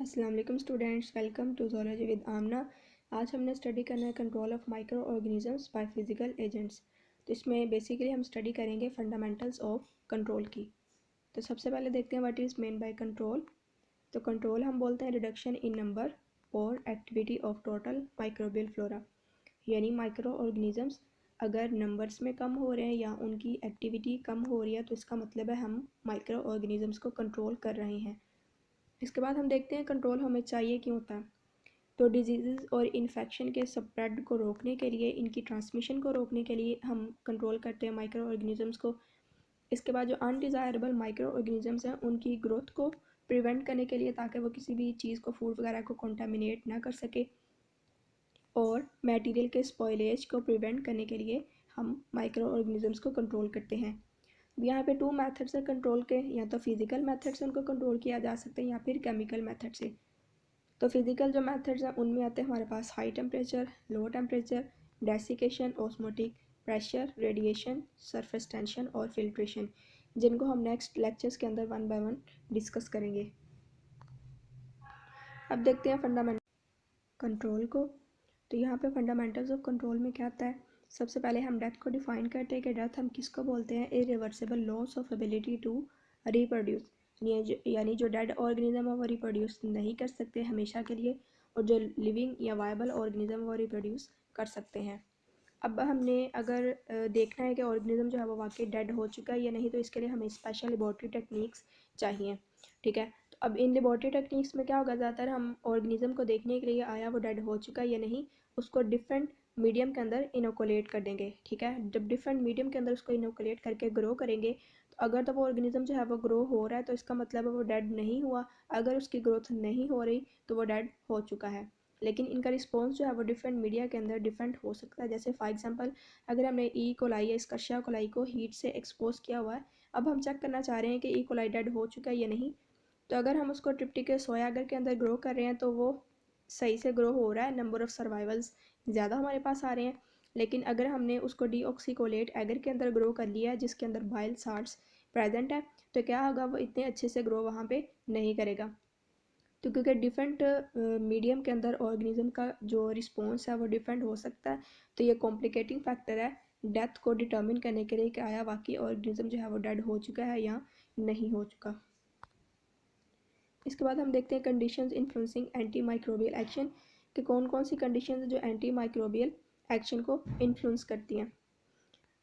अस्सलाम वालेकुम students, welcome to zoology with Amna. आज हमने स्टडी करना है control of micro organisms by physical agents. तो इसमें बेसिकली हम स्टडी करेंगे फंडामेंटल्स ऑफ कंट्रोल की। तो सबसे पहले देखते हैं what is main by control. तो कंट्रोल हम बोलते हैं रिडक्शन इन नंबर और activity of total microbial flora, यानी माइक्रो ऑर्गेनिजम्स अगर नंबर्स में कम हो रहे हैं या उनकी एक्टिविटी कम हो रही है तो इसका मतलब है हम माइक्रो ऑर्गेनिजम्स को कंट्रोल कर रहे हैं। इसके बाद हम देखते हैं कंट्रोल हमें चाहिए क्यों होता है। तो डिजीज़ और इन्फेक्शन के स्प्रेड को रोकने के लिए, इनकी ट्रांसमिशन को रोकने के लिए हम कंट्रोल करते हैं माइक्रो ऑर्गेनिजम्स को। इसके बाद जो अनडिज़ायरेबल माइक्रो ऑर्गेनिजम्स हैं उनकी ग्रोथ को प्रिवेंट करने के लिए, ताकि वो किसी भी चीज़ को, फूड वगैरह को कंटामिनेट ना कर सके। और मटेरियल के स्पॉयलेज को प्रिवेंट करने के लिए हम माइक्रो ऑर्गेनिजम्स को कंट्रोल करते हैं। यहाँ पे 2 मेथड्स है कंट्रोल के, या तो फिजिकल मेथड से उनको कंट्रोल किया जा सकता है या फिर केमिकल मेथड से। तो फिजिकल जो मेथड्स हैं उनमें आते हैं हमारे पास high temperature, low temperature, desiccation, osmotic pressure, radiation, surface tension और फिल्ट्रेशन, जिनको हम नेक्स्ट लेक्चर्स के अंदर वन बाय वन डिस्कस करेंगे। अब देखते हैं फंडामेंटल कंट्रोल को। तो यहाँ पे फंडामेंटल्स ऑफ कंट्रोल में क्या आता है। सबसे पहले हम डेथ को डिफाइन करते हैं कि डेथ हम किसको बोलते हैं, irreversible loss of ability to reproduce, यानी जो डेड ऑर्गेनिज्म है वो रिप्रोड्यूस नहीं कर सकते हमेशा के लिए, और जो लिविंग या वायबल ऑर्गेनिज्म वो रिप्रोड्यूस कर सकते हैं। अब हमने अगर देखना है कि ऑर्गेनिज्म जो है वो वाकई डेड हो चुका है या नहीं, तो इसके लिए हमें स्पेशल लेबॉर्ट्री टेक्निक्स चाहिए। ठीक है, तो अब इन लेबॉर्ट्री टेक्निक्स में क्या होगा, ज़्यादातर हम ऑर्गेनिज्म को देखने के लिए आया वो डेड हो चुका है या नहीं, उसको डिफरेंट मीडियम के अंदर इनोकुलेट कर देंगे। ठीक है, जब डिफरेंट मीडियम के अंदर उसको इनोकुलेट करके ग्रो करेंगे, तो अगर तो वो ऑर्गेनिज्म जो है वो ग्रो हो रहा है तो इसका मतलब है वो डेड नहीं हुआ। अगर उसकी ग्रोथ नहीं हो रही तो वो डेड हो चुका है। लेकिन इनका रिस्पॉन्स जो है वो डिफरेंट मीडिया के अंदर डिफरेंट हो सकता है। जैसे फॉर एग्जांपल, अगर हमने ई कोलाई या स्कर्शिया कोलाई को हीट से एक्सपोज किया हुआ है, अब हम चेक करना चाह रहे हैं कि ई कोलाई डेड हो चुका है या नहीं। तो अगर हम उसको ट्रिप्टिकस सोया अगर के अंदर ग्रो कर रहे हैं तो वो सही से ग्रो हो रहा है, नंबर ऑफ़ सर्वाइवल्स ज़्यादा हमारे पास आ रहे हैं। लेकिन अगर हमने उसको डीऑक्सीकोलेट एगर के अंदर ग्रो कर लिया है जिसके अंदर बाइल साल्ट्स प्रेजेंट है, तो क्या होगा, वो इतने अच्छे से ग्रो वहाँ पे नहीं करेगा। तो क्योंकि डिफरेंट मीडियम के अंदर ऑर्गेनिज्म का जो रिस्पॉन्स है वो डिफरेंट हो सकता है, तो ये कॉम्प्लिकेटिंग फैक्टर है डेथ को डिटर्मिन करने के लिए कि आया वाकई ऑर्गेनिज्म जो है वो डेड हो चुका है या नहीं हो चुका। इसके बाद हम देखते हैं conditions influencing anti microbial action, कि कौन कौन सी कंडीशंस जो एंटी माइक्रोबियल एक्शन को इन्फ्लुएंस करती हैं।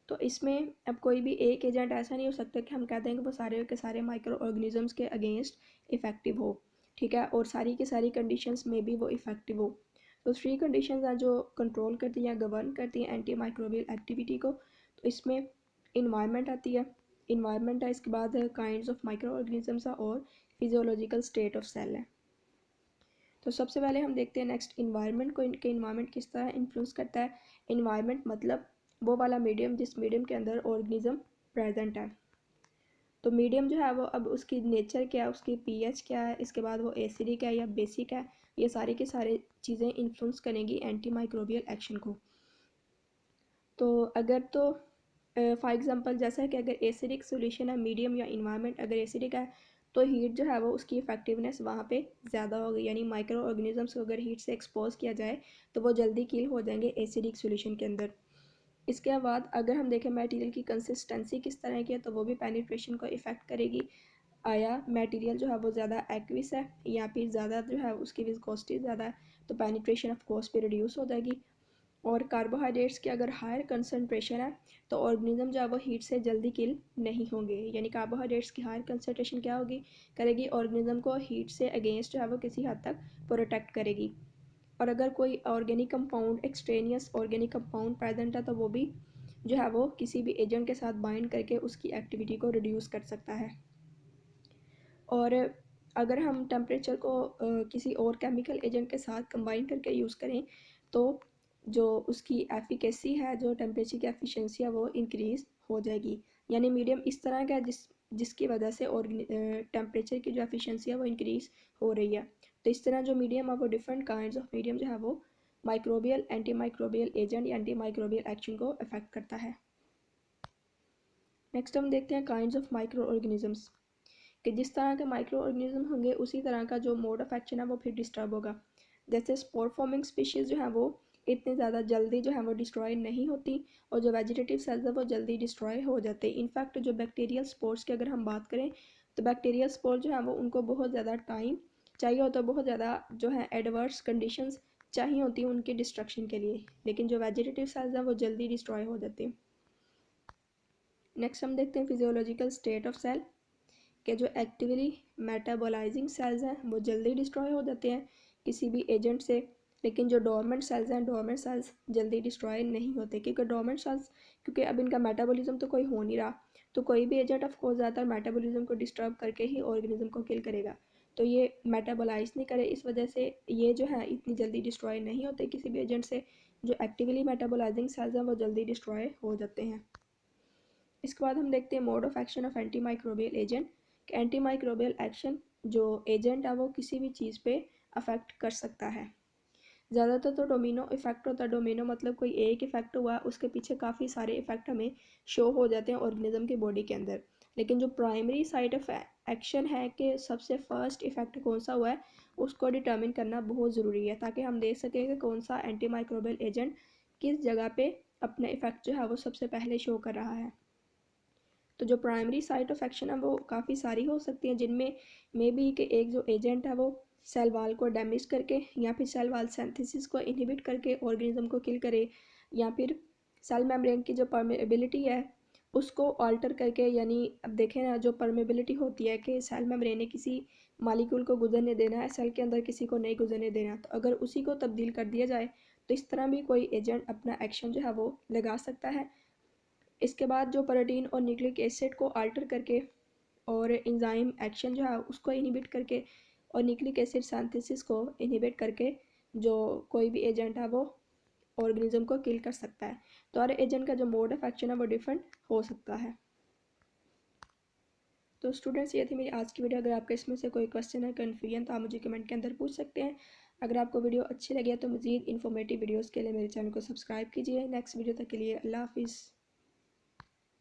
तो इसमें अब कोई भी एक एजेंट ऐसा नहीं हो सकता कि हम कहते हैं कि वो सारे के सारे माइक्रो ऑर्गेनिजम्स के अगेंस्ट इफ़ेक्टिव हो। ठीक है, और सारी की सारी कंडीशंस में भी वो इफ़ेक्टिव हो। तो 3 कंडीशंस हैं जो कंट्रोल करती हैं, गवर्न करती हैं एंटी माइक्रोबियल एक्टिविटी को। तो इसमें इन्वायरमेंट आती है, इन्वायरमेंट है, इसके बाद काइंड्स ऑफ माइक्रो ऑर्गेनिजम्स है, और फिजियोलॉजिकल स्टेट ऑफ सेल है। तो सबसे पहले हम देखते हैं नेक्स्ट इन्वायरमेंट को, इनके इन्वायरमेंट किस तरह इन्फ्लुएंस करता है। इन्वायरमेंट मतलब वो वाला मीडियम जिस मीडियम के अंदर ऑर्गेनिज्म प्रेजेंट है। तो मीडियम जो है वो अब उसकी नेचर क्या है, उसकी पीएच क्या है, इसके बाद वो एसिडिक है या बेसिक है, ये सारी की सारी चीज़ें इन्फ्लुएंस करेंगी एंटी माइक्रोबियल एक्शन को। तो अगर तो फॉर एग्जांपल जैसा है कि अगर एसिडिक सॉल्यूशन है, मीडियम या इन्वायरमेंट अगर एसिडिक है, तो हीट जो है वो उसकी इफेक्टिवनेस वहाँ पे ज़्यादा होगी, यानी माइक्रो ऑर्गेनिजम्स को अगर हीट से एक्सपोज किया जाए तो वो जल्दी किल हो जाएंगे एसिडिक सॉल्यूशन के अंदर। इसके बाद अगर हम देखें मटेरियल की कंसिस्टेंसी किस तरह की है, तो वो भी पेनिट्रेशन को इफ़ेक्ट करेगी। आया मटेरियल जो है वो ज़्यादा एक्विस है या फिर ज़्यादा जो है उसकी विस्कोसिटी ज़्यादा है, तो पेनिट्रेशन ऑफ कोर्स भी रिड्यूस हो जाएगी। और कार्बोहाइड्रेट्स की अगर हायर कंसनट्रेशन है तो ऑर्गेनिज्म जो है वो हीट से जल्दी किल नहीं होंगे, यानी कार्बोहाइड्रेट्स की हायर कंसनट्रेशन क्या होगी, करेगी ऑर्गेनिज्म को हीट से अगेंस्ट जो है वो किसी हद तक प्रोटेक्ट करेगी। और अगर कोई organic compound, extraneous organic compound present है, तो वो भी जो है वो किसी भी एजेंट के साथ बाइंड करके उसकी एक्टिविटी को रिड्यूस कर सकता है। और अगर हम टेम्परेचर को किसी और केमिकल एजेंट के साथ कंबाइन करके यूज़ करें, तो जो उसकी एफिकेसी है, जो टेम्परेचर की एफिशिएंसी है, वो इंक्रीज़ हो जाएगी। यानी मीडियम इस तरह का है जिसकी वजह से और टेम्परेचर की जो एफिशिएंसी है वो इंक्रीज़ हो रही है। तो इस तरह जो मीडियम है वो डिफरेंट काइंड्स ऑफ मीडियम जो है वो माइक्रोबियल, एंटी माइक्रोबियल एजेंट या एंटी माइक्रोबियल एक्शन को अफेक्ट करता है। नेक्स्ट हम देखते हैं काइंड्स ऑफ माइक्रो ऑर्गेनिजम्स, कि जिस तरह के माइक्रो ऑर्गेनिज्म होंगे उसी तरह का जो मोड ऑफ एक्शन है वो फिर डिस्टर्ब होगा। जैसे स्पोर फॉर्मिंग स्पीशीज़ जो हैं वो इतनी ज़्यादा जल्दी जो है वो डिस्ट्रॉय नहीं होती, और जो वेजिटेटिव सेल्स है वो जल्दी डिस्ट्रॉय हो जाते हैं। इनफैक्ट जो बैक्टीरियल स्पोर्स की अगर हम बात करें तो बैक्टीरियल स्पोर जो है वो उनको बहुत ज़्यादा टाइम चाहिए होता है, बहुत ज़्यादा जो है एडवर्स कंडीशंस चाहिए होती है उनकी डिस्ट्रक्शन के लिए, लेकिन जो वेजिटेटिव सेल्स हैं वो जल्दी डिस्ट्रॉय हो जाते हैं। नेक्स्ट हम देखते हैं फिजियोलॉजिकल स्टेट ऑफ सेल के जो एक्टिवली मेटाबोलाइजिंग सेल्स हैं वो जल्दी डिस्ट्रॉय हो जाते हैं किसी भी एजेंट से, लेकिन जो डोरमेंट सेल्स हैं डोरमेंट सेल्स जल्दी डिस्ट्रॉय नहीं होते, क्योंकि डोरमेंट सेल्स क्योंकि अब इनका मेटाबॉलिज्म तो कोई हो नहीं रहा, तो कोई भी एजेंट ऑफ कोर्स ज़्यादातर मेटाबॉलिज्म को डिस्टर्ब करके ही ऑर्गेनिज्म को किल करेगा, तो ये मेटाबोलाइज नहीं करे, इस वजह से ये जो है इतनी जल्दी डिस्ट्रॉय नहीं होते किसी भी एजेंट से। जो एक्टिवली मेटाबोलाइजिंग सेल्स हैं वो जल्दी डिस्ट्रॉय हो जाते हैं। इसके बाद हम देखते हैं mode of action of anti microbial agent. Anti microbial action जो एजेंट है वो किसी भी चीज़ पे अफेक्ट कर सकता है। ज़्यादातर तो डोमिनो इफेक्ट होता है। डोमिनो मतलब कोई एक इफेक्ट हुआ उसके पीछे काफ़ी सारे इफेक्ट हमें शो हो जाते हैं ऑर्गेनिज्म की बॉडी के अंदर, लेकिन जो प्राइमरी साइड ऑफ एक्शन है कि सबसे फर्स्ट इफेक्ट कौन सा हुआ है उसको डिटर्मिन करना बहुत ज़रूरी है, ताकि हम देख सकें कि कौन सा एंटी माइक्रोबियल एजेंट किस जगह पे अपना इफेक्ट जो है वो सबसे पहले शो कर रहा है। तो जो प्राइमरी साइट ऑफ एक्शन है वो काफ़ी सारी हो सकती हैं, जिनमें मे बी कि एक जो एजेंट है वो सेल वाल को डैमेज करके या फिर सेल वाल सिंथेसिस को इनहिबिट करके ऑर्गेनिज्म को किल करे, या फिर सेल मेम्ब्रेन की जो परमेबिलिटी है उसको ऑल्टर करके, यानी अब देखें ना जो परमेबिलिटी होती है कि सेल मेम्ब्रेन ने किसी मालिक्यूल को गुजरने देना है सेल के अंदर, किसी को नहीं गुजरने देना, तो अगर उसी को तब्दील कर दिया जाए तो इस तरह भी कोई एजेंट अपना एक्शन जो है वो लगा सकता है। इसके बाद जो प्रोटीन और न्यूक्लिक एसिड को अल्टर करके और एंजाइम एक्शन जो है उसको इनहिबिट करके और न्यूक्लिक एसिड सिंथेसिस को इनहिबिट करके जो कोई भी एजेंट है वो ऑर्गेनिज्म को किल कर सकता है। तो हर एजेंट का जो मोड ऑफ एक्शन है वो डिफरेंट हो सकता है। तो स्टूडेंट्स ये थी मेरी आज की वीडियो। अगर आपका इसमें से कोई क्वेश्चन है कन्फ्यूजन तो आप मुझे कमेंट के अंदर पूछ सकते हैं। अगर आपको वीडियो अच्छी लगी है तो मज़ीद इन्फॉर्मेटिव वीडियोज़ के लिए मेरे चैनल को सब्सक्राइब कीजिए। नेक्स्ट वीडियो तक के लिए अल्लाह हाफिज़।